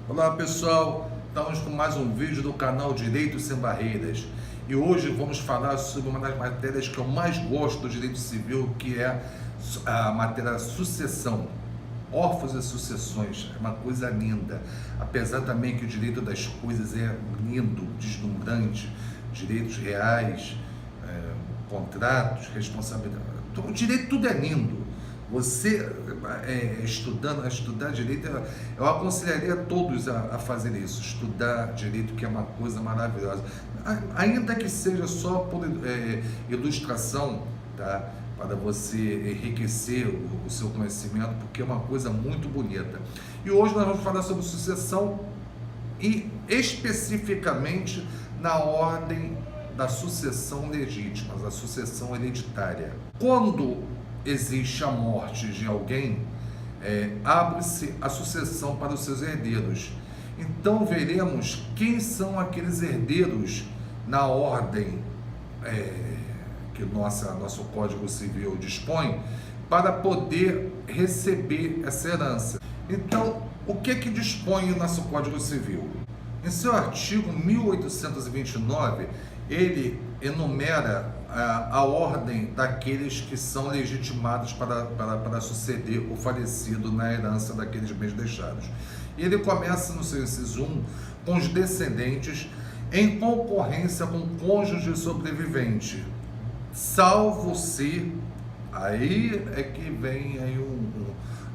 Olá pessoal, estamos com mais um vídeo do canal Direito Sem Barreiras e hoje vamos falar sobre uma das matérias que eu mais gosto do direito civil, que é a matéria sucessão, órfãos e sucessões. É uma coisa linda, apesar também que o direito das coisas é lindo, deslumbrante, direitos reais, contratos, responsabilidade, o direito tudo é lindo. Você estudar direito, eu aconselharia a todos a fazer isso, estudar direito, que é uma coisa maravilhosa, ainda que seja só por ilustração, tá? Para você enriquecer o seu conhecimento, porque é uma coisa muito bonita. E hoje nós vamos falar sobre sucessão e especificamente na ordem da sucessão legítima, da sucessão hereditária. Quando existe a morte de alguém, abre-se a sucessão para os seus herdeiros. Então veremos quem são aqueles herdeiros na ordem que nosso Código Civil dispõe para poder receber essa herança. Então, o que dispõe o nosso Código Civil? Em seu artigo 1829, ele enumera a ordem daqueles que são legitimados para suceder o falecido na herança daqueles bens deixados. E ele começa no seu inciso 1 com os descendentes em concorrência com o cônjuge sobrevivente, salvo se, aí é que vem aí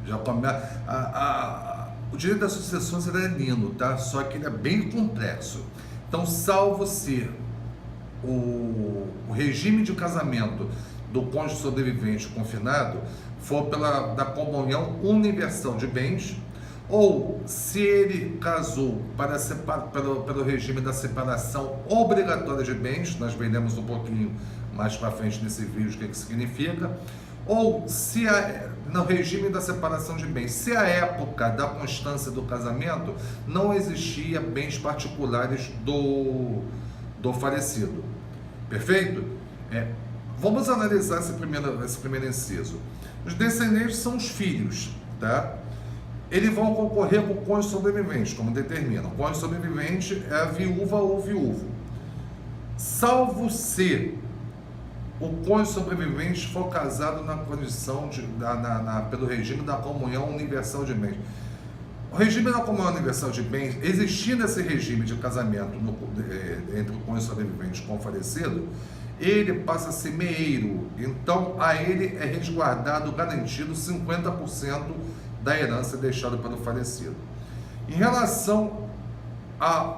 já começa, o direito das sucessões é lindo, tá? Só que ele é bem complexo. Então, salvo se o regime de casamento do cônjuge sobrevivente confinado for da comunhão universal de bens, ou se ele casou pelo regime da separação obrigatória de bens, nós veremos um pouquinho mais para frente nesse vídeo o que significa, ou se no regime da separação de bens, se a época da constância do casamento não existia bens particulares do falecido. Perfeito? Vamos analisar esse primeiro inciso. Os descendentes são os filhos, tá? Eles vão concorrer com o cônjuge sobrevivente, como determina. O cônjuge sobrevivente é a viúva ou viúvo. Salvo se o cônjuge sobrevivente for casado na condição pelo regime da comunhão universal de bens. O regime da comunhão universal de bens, existindo esse regime de casamento entre o cônjuge sobrevivente com o falecido, ele passa a ser meeiro. Então, a ele é resguardado, garantido 50% da herança deixada pelo falecido. Em relação a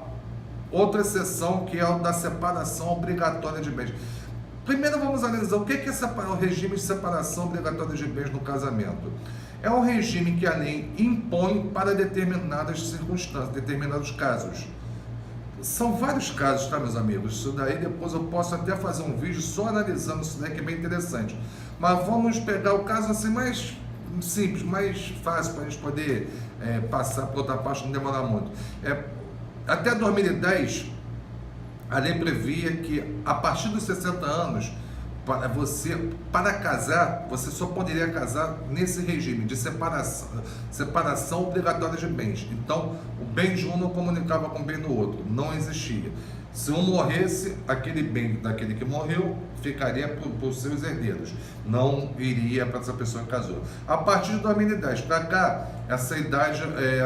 outra exceção, que é a da separação obrigatória de bens. Primeiro vamos analisar o que é o regime de separação obrigatória de bens no casamento. É um regime que a lei impõe para determinadas circunstâncias, determinados casos. São vários casos, tá, meus amigos? Isso daí depois eu posso até fazer um vídeo só analisando isso daí, que é bem interessante. Mas vamos pegar o caso assim mais simples, mais fácil, para a gente poder passar para outra parte, não demorar muito. Até 2010, a lei previa que a partir dos 60 anos, para casar, você só poderia casar nesse regime de separação obrigatória de bens. Então, o bem de um não comunicava com o bem do outro, não existia. Se um morresse, aquele bem daquele que morreu ficaria para os seus herdeiros, não iria para essa pessoa que casou. A partir de 2010 para cá, essa idade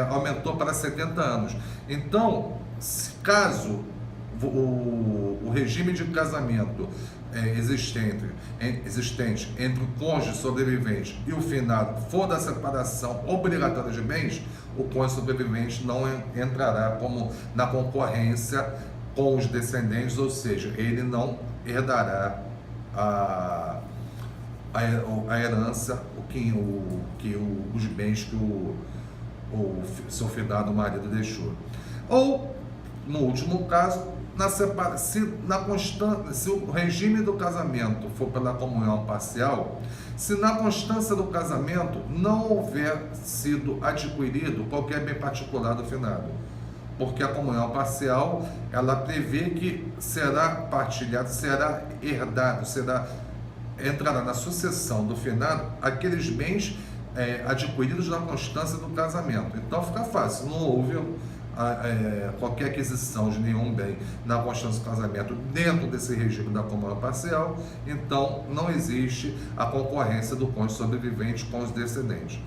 aumentou para 70 anos. Então, caso o regime de casamento existente entre o cônjuge sobrevivente e o finado for da separação obrigatória de bens, o cônjuge sobrevivente não entrará na concorrência com os descendentes, ou seja, ele não herdará a herança, os bens que o seu finado marido deixou. Ou, no último caso, se o regime do casamento for pela comunhão parcial, se na constância do casamento não houver sido adquirido qualquer bem particular do finado, porque a comunhão parcial, ela prevê que será partilhado, será herdado, entrará na sucessão do finado aqueles bens adquiridos na constância do casamento. Então fica fácil, não houve qualquer aquisição de nenhum bem na constância do casamento dentro desse regime da comunhão parcial, então não existe a concorrência do cônjuge sobrevivente com os descendentes.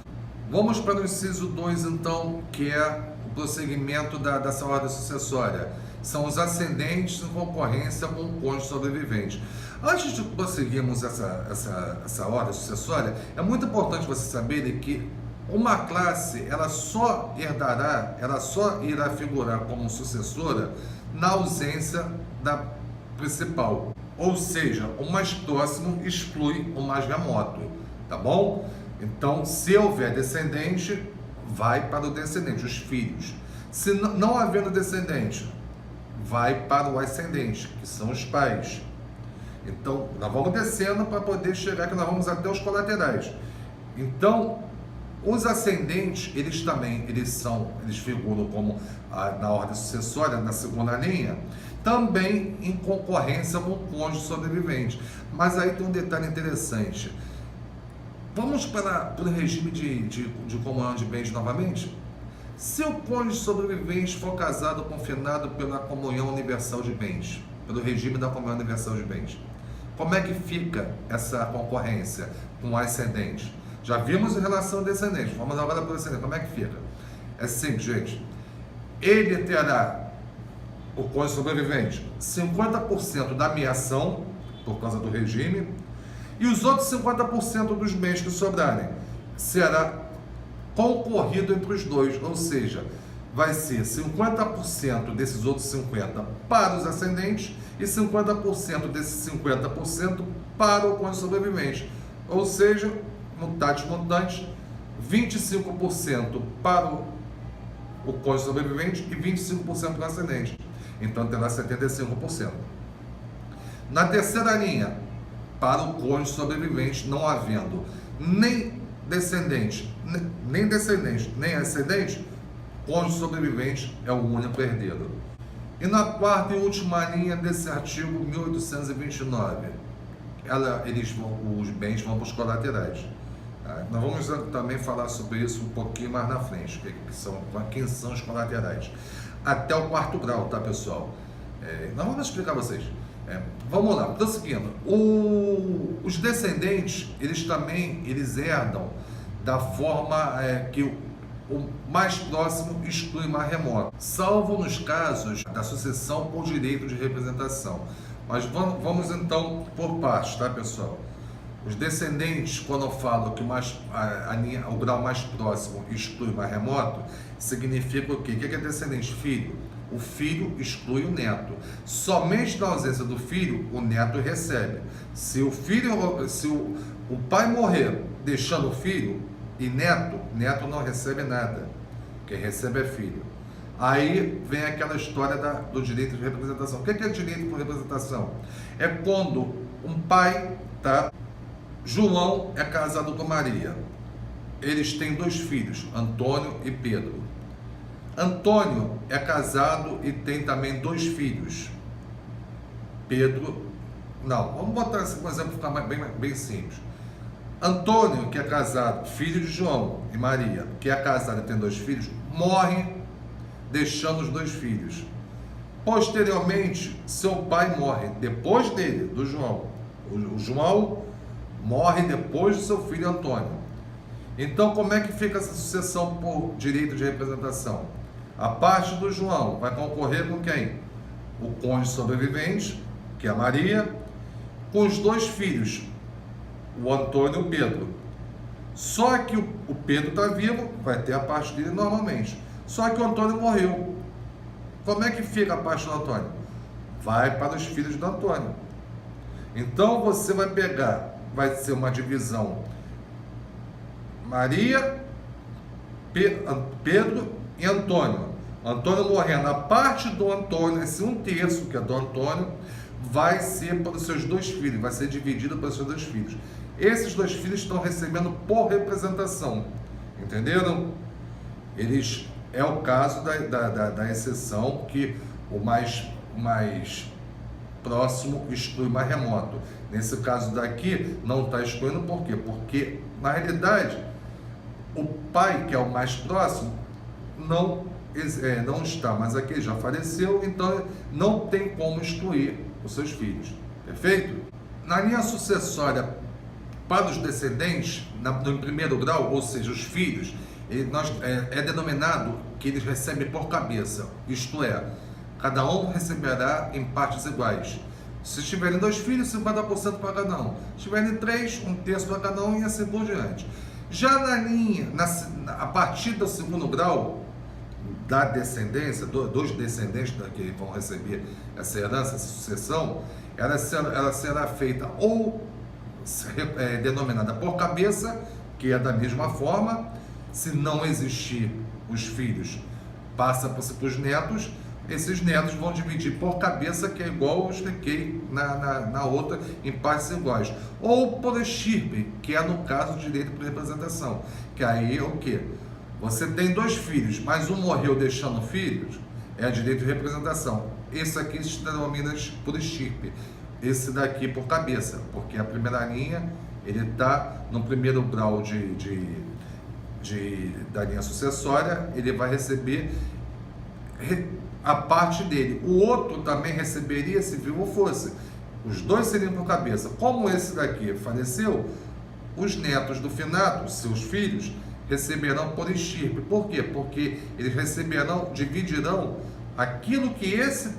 Vamos para o inciso 2, então, que é o prosseguimento dessa ordem sucessória. São os ascendentes em concorrência com o cônjuge sobrevivente. Antes de prosseguirmos essa ordem sucessória, é muito importante vocês saberem que uma classe, ela só irá figurar como sucessora na ausência da principal. Ou seja, o mais próximo exclui o mais remoto, tá bom? Então, se houver descendente, vai para o descendente, os filhos. Se não havendo descendente, vai para o ascendente, que são os pais. Então, nós vamos descendo para poder chegar, que nós vamos até os colaterais. Então, os ascendentes, eles figuram como na ordem sucessória, na segunda linha, também em concorrência com o cônjuge sobrevivente. Mas aí tem um detalhe interessante. Vamos para o regime de comunhão de bens novamente? Se o cônjuge sobrevivente for casado ou confinado pela comunhão universal de bens, pelo regime da comunhão universal de bens, como é que fica essa concorrência com o ascendente? Já vimos em relação ao descendente, vamos agora para o descendente, como é que fica? É simples, gente. Ele terá, o cônjuge sobrevivente, 50% da meação, por causa do regime, e os outros 50% dos bens que sobrarem será concorrido entre os dois, ou seja, vai ser 50% desses outros 50% para os ascendentes e 50% desses 50% para o cônjuge sobrevivente, ou seja, mutatis mutandis, 25% para o cônjuge sobrevivente e 25% para o ascendente, então terá 75%. Na terceira linha, para o cônjuge sobrevivente, não havendo nem descendente, nem ascendente, cônjuge sobrevivente é o único herdeiro. E na quarta e última linha desse artigo 1829, os bens vão para os colaterais. Nós vamos também falar sobre isso um pouquinho mais na frente, quem são os colaterais. Até o quarto grau, tá, pessoal? Nós vamos explicar a vocês. Vamos lá, prosseguindo. Os descendentes, eles herdam da forma que o mais próximo exclui o mais remoto, salvo nos casos da sucessão por direito de representação. Mas vamos então por partes, tá, pessoal? Os descendentes, quando eu falo que o grau mais próximo exclui o mais remoto, significa o quê? O que é descendente? Filho. O filho exclui o neto. Somente na ausência do filho, o neto recebe. Se o pai morrer deixando o filho e neto não recebe nada. Quem recebe é filho. Aí vem aquela história do direito de representação. O que é direito por representação? É quando um pai, tá? João é casado com Maria. Eles têm 2 filhos, Antônio e Pedro. Antônio é casado e tem também 2 filhos. Vamos botar esse exemplo para ficar bem simples. Antônio, que é casado, filho de João e Maria, que é casado e tem 2 filhos, morre deixando os 2 filhos. Posteriormente, seu pai morre depois dele, do João. O João morre depois do seu filho Antônio. Então, como é que fica essa sucessão por direito de representação? A parte do João vai concorrer com quem? O cônjuge sobrevivente, que é a Maria, com os 2 filhos, o Antônio e o Pedro. Só que o Pedro está vivo, vai ter a parte dele normalmente. Só que o Antônio morreu. Como é que fica a parte do Antônio? Vai para os filhos do Antônio. Então você vai ser uma divisão Maria, Pedro e Antônio. Antônio morrendo, a parte do Antônio, esse 1/3 que é do Antônio, vai ser para os seus 2 filhos, vai ser dividido para os seus 2 filhos. Esses 2 filhos estão recebendo por representação, entenderam? É o caso da exceção, que o mais próximo exclui o mais remoto. Nesse caso daqui, não está excluindo, por quê? Porque, na realidade, o pai, que é o mais próximo, não está, mas aquele já faleceu, então não tem como excluir os seus filhos. Perfeito? Na linha sucessória, para os descendentes, no primeiro grau, ou seja, os filhos, é denominado que eles recebem por cabeça, isto é, cada um receberá em partes iguais. Se tiverem 2 filhos, 50% para cada um. Se tiverem 3, 1/3 para cada um e assim por diante. Já na linha, a partir do segundo grau da descendência, dos descendentes que vão receber essa herança, essa sucessão, ela será feita ou denominada por cabeça, que é da mesma forma. Se não existir os filhos, passa para os netos. Esses netos vão dividir por cabeça, que é igual eu expliquei na outra, em partes iguais. Ou por estirpe, que é no caso de direito por representação. Que aí é o quê? Você tem 2 filhos, mas um morreu deixando filhos, é direito de representação. Esse aqui se denomina por estirpe. Esse daqui por cabeça, porque a primeira linha, ele está no primeiro grau da linha sucessória, ele vai receber a parte dele. O outro também receberia se vivo fosse. Os 2 seriam por cabeça. Como esse daqui faleceu, os netos do finado, seus filhos, receberão por estirpe. Por quê? Porque eles dividirão aquilo que esse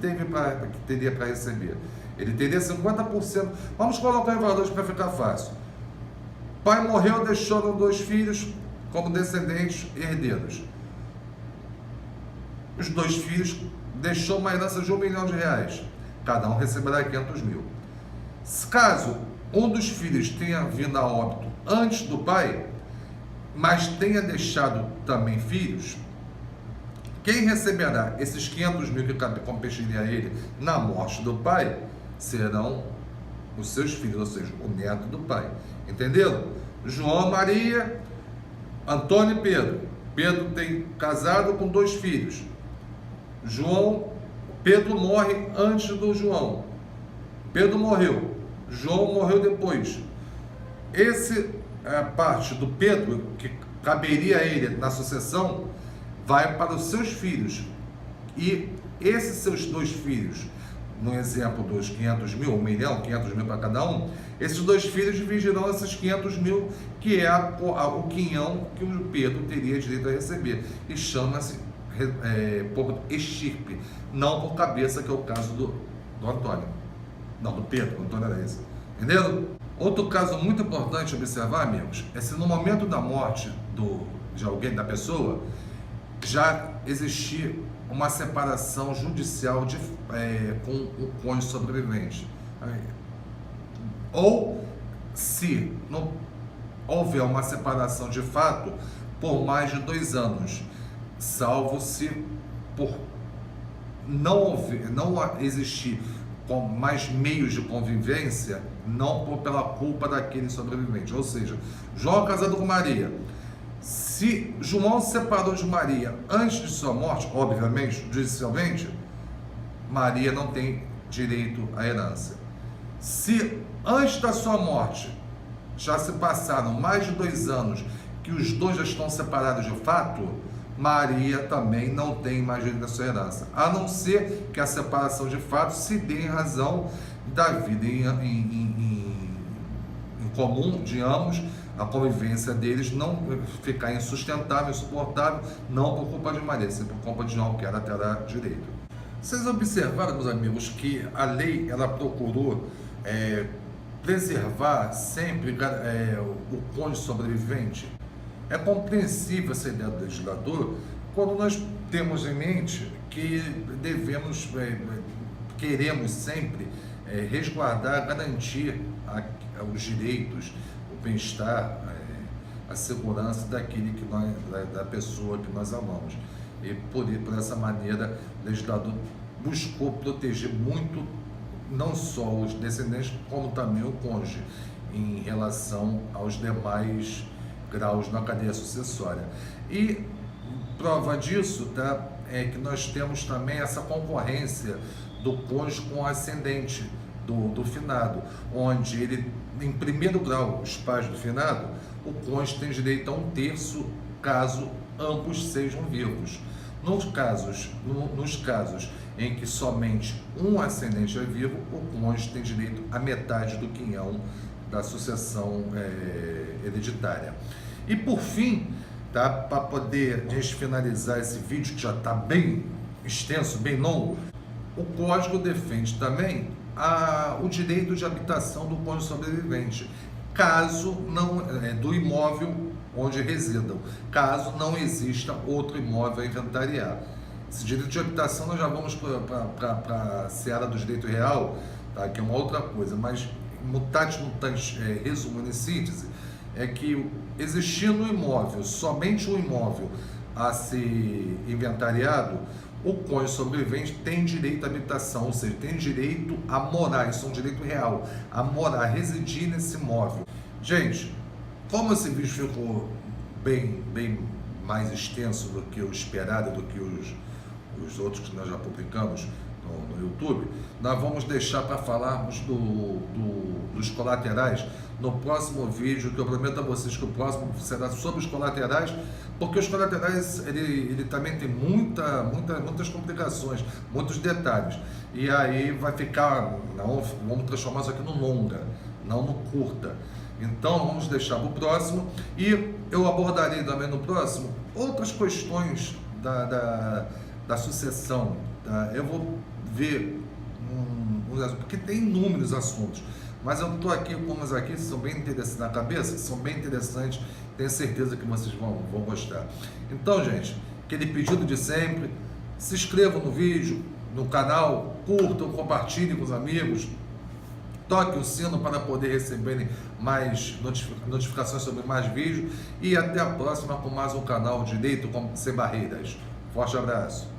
teria para receber. Ele teria 50%. Vamos colocar em valores para ficar fácil. Pai morreu, deixou 2 filhos como descendentes herdeiros. Os 2 filhos deixou uma herança de R$1 milhão. Cada um receberá 500 mil. Caso um dos filhos tenha vindo a óbito antes do pai, mas tenha deixado também filhos, quem receberá esses 500 mil que competiria a ele na morte do pai serão os seus filhos, ou seja, o neto do pai. Entenderam? João, Maria, Antônio e Pedro. Pedro tem casado com 2 filhos. Pedro morre antes do João. Pedro morreu. João morreu depois. A parte do Pedro, que caberia a ele na sucessão, vai para os seus filhos. E esses seus 2 filhos, no exemplo dos 500 mil, 1 milhão, 500 mil para cada um, esses 2 filhos dividirão esses 500 mil, que é o quinhão que o Pedro teria direito a receber. E chama-se por estirpe, não por cabeça, que é o caso do Antônio. Não, do Pedro, o Antônio era esse. Entendeu? Outro caso muito importante observar, amigos, é se no momento da morte de alguém, da pessoa, já existir uma separação judicial com o cônjuge sobrevivente. Ou se não houver uma separação de fato por mais de 2 anos, salvo se por não existir com mais meios de convivência, não pela culpa daquele sobrevivente. Ou seja, João casado com Maria. Se João se separou de Maria antes de sua morte, obviamente, judicialmente, Maria não tem direito à herança. Se antes da sua morte já se passaram mais de 2 anos que os 2 já estão separados de fato, Maria também não tem mais direito à sua herança, a não ser que a separação de fato se dê em razão da vida em comum de ambos, a convivência deles não ficar insustentável, insuportável, não por culpa de Maria, sim por culpa de João, que ela terá direito. Vocês observaram, meus amigos, que a lei ela procurou preservar sempre o cônjuge sobrevivente? É compreensível essa ideia do legislador quando nós temos em mente que queremos sempre resguardar, garantir os direitos, o bem-estar, a segurança da pessoa que nós amamos. E por essa maneira, o legislador buscou proteger muito, não só os descendentes, como também o cônjuge, em relação aos demais graus na cadeia sucessória. E prova disso é que nós temos também essa concorrência do cônjuge com o ascendente do finado, onde ele, em primeiro grau, os pais do finado, o cônjuge tem direito a 1/3 caso ambos sejam vivos. Nos casos em que somente um ascendente é vivo, o cônjuge tem direito a metade do quinhão da sucessão hereditária. E por fim, tá, para poder a gente finalizar esse vídeo que já está bem extenso, bem longo, o Código defende também o direito de habitação do cônjuge sobrevivente, caso não do imóvel onde residam, caso não exista outro imóvel a inventariar. Esse direito de habitação nós já vamos para a seara do direito real, tá, que é uma outra coisa, mas mutatis mutandis, resumo em síntese, é que existindo um imóvel, somente um imóvel a ser inventariado, o cônjuge sobrevivente tem direito à habitação, ou seja, tem direito a morar, isso é um direito real, a morar, a residir nesse imóvel. Gente, como esse vídeo ficou bem mais extenso do que o esperado, do que os outros que nós já publicamos no YouTube, nós vamos deixar para falarmos dos colaterais no próximo vídeo, que eu prometo a vocês que o próximo será sobre os colaterais, porque os colaterais ele também tem muitas complicações, muitos detalhes, e aí vai ficar, vamos transformar isso aqui no longa, não no curta. Então vamos deixar para o próximo, e eu abordarei também no próximo outras questões da sucessão, tá? Eu vou ver porque tem inúmeros assuntos, mas eu estou aqui com umas aqui que são bem interessantes na cabeça, que são bem interessantes, tenho certeza que vocês vão gostar. Então, gente, aquele pedido de sempre, se inscrevam no vídeo, no canal, curtam, compartilhem com os amigos, toque o sino para poder receberem mais notificações sobre mais vídeos, e até a próxima com mais um canal Direito Sem Barreiras. Forte abraço!